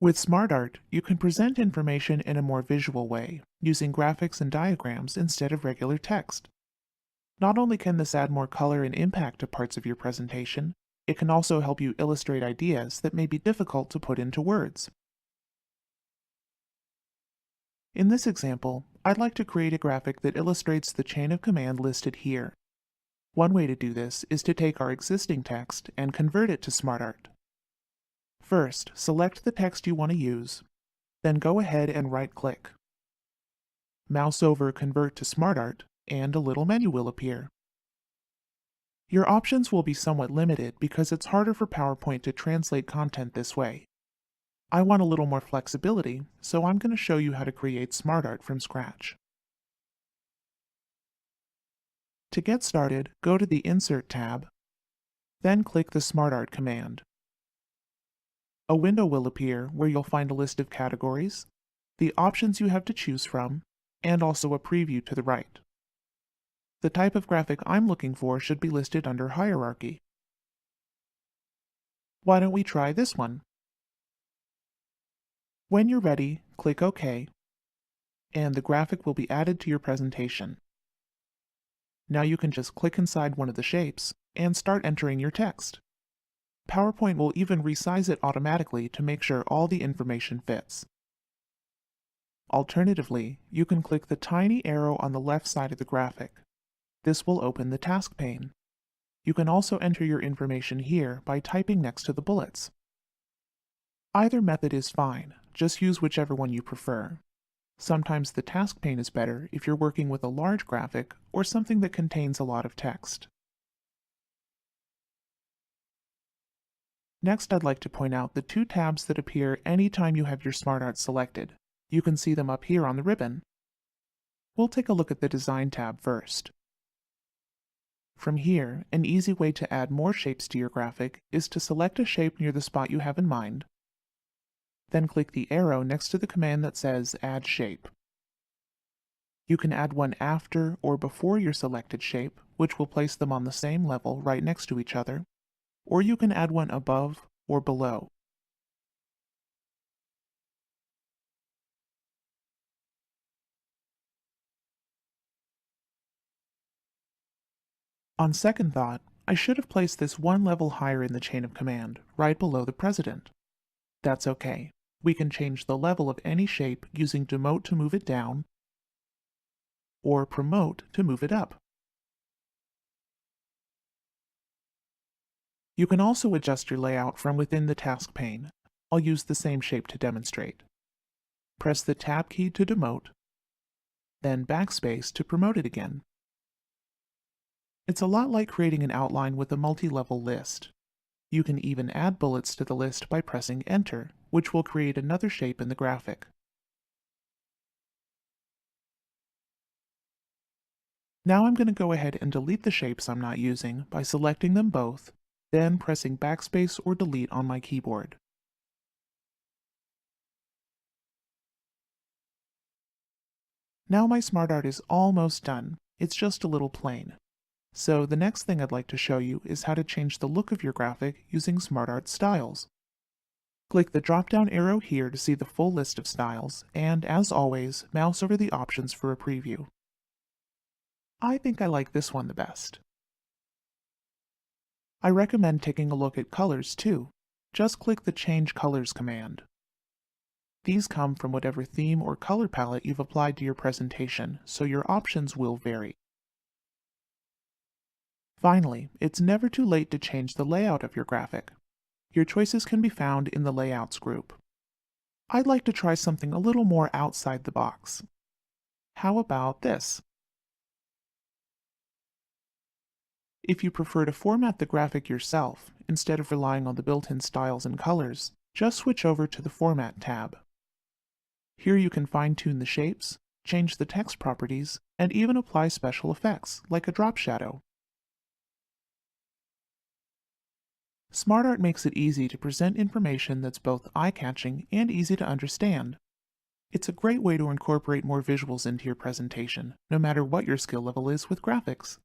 With SmartArt, you can present information in a more visual way, using graphics and diagrams instead of regular text. Not only can this add more color and impact to parts of your presentation, it can also help you illustrate ideas that may be difficult to put into words. In this example, I'd like to create a graphic that illustrates the chain of command listed here. One way to do this is to take our existing text and convert it to SmartArt. First, select the text you want to use, then go ahead and right-click. Mouse over Convert to SmartArt, and a little menu will appear. Your options will be somewhat limited because it's harder for PowerPoint to translate content this way. I want a little more flexibility, so I'm going to show you how to create SmartArt from scratch. To get started, go to the Insert tab, then click the SmartArt command. A window will appear where you'll find a list of categories, the options you have to choose from, and also a preview to the right. The type of graphic I'm looking for should be listed under Hierarchy. Why don't we try this one? When you're ready, click OK, and the graphic will be added to your presentation. Now you can just click inside one of the shapes and start entering your text. PowerPoint will even resize it automatically to make sure all the information fits. Alternatively, you can click the tiny arrow on the left side of the graphic. This will open the task pane. You can also enter your information here by typing next to the bullets. Either method is fine, just use whichever one you prefer. Sometimes the task pane is better if you're working with a large graphic or something that contains a lot of text. Next, I'd like to point out the two tabs that appear anytime you have your SmartArt selected. You can see them up here on the ribbon. We'll take a look at the Design tab first. From here, an easy way to add more shapes to your graphic is to select a shape near the spot you have in mind, then click the arrow next to the command that says Add Shape. You can add one after or before your selected shape, which will place them on the same level right next to each other, or you can add one above or below. On second thought, I should have placed this one level higher in the chain of command, right below the president. That's okay. We can change the level of any shape using Demote to move it down, or Promote to move it up. You can also adjust your layout from within the task pane. I'll use the same shape to demonstrate. Press the Tab key to demote, then Backspace to promote it again. It's a lot like creating an outline with a multi-level list. You can even add bullets to the list by pressing Enter, which will create another shape in the graphic. Now I'm going to go ahead and delete the shapes I'm not using by selecting them both, then pressing Backspace or Delete on my keyboard. Now my SmartArt is almost done. It's just a little plain. So the next thing I'd like to show you is how to change the look of your graphic using SmartArt styles. Click the drop-down arrow here to see the full list of styles, and as always, mouse over the options for a preview. I think I like this one the best. I recommend taking a look at colors too. Just click the Change Colors command. These come from whatever theme or color palette you've applied to your presentation, so your options will vary. Finally, it's never too late to change the layout of your graphic. Your choices can be found in the Layouts group. I'd like to try something a little more outside the box. How about this? If you prefer to format the graphic yourself, instead of relying on the built-in styles and colors, just switch over to the Format tab. Here you can fine-tune the shapes, change the text properties, and even apply special effects, like a drop shadow. SmartArt makes it easy to present information that's both eye-catching and easy to understand. It's a great way to incorporate more visuals into your presentation, no matter what your skill level is with graphics.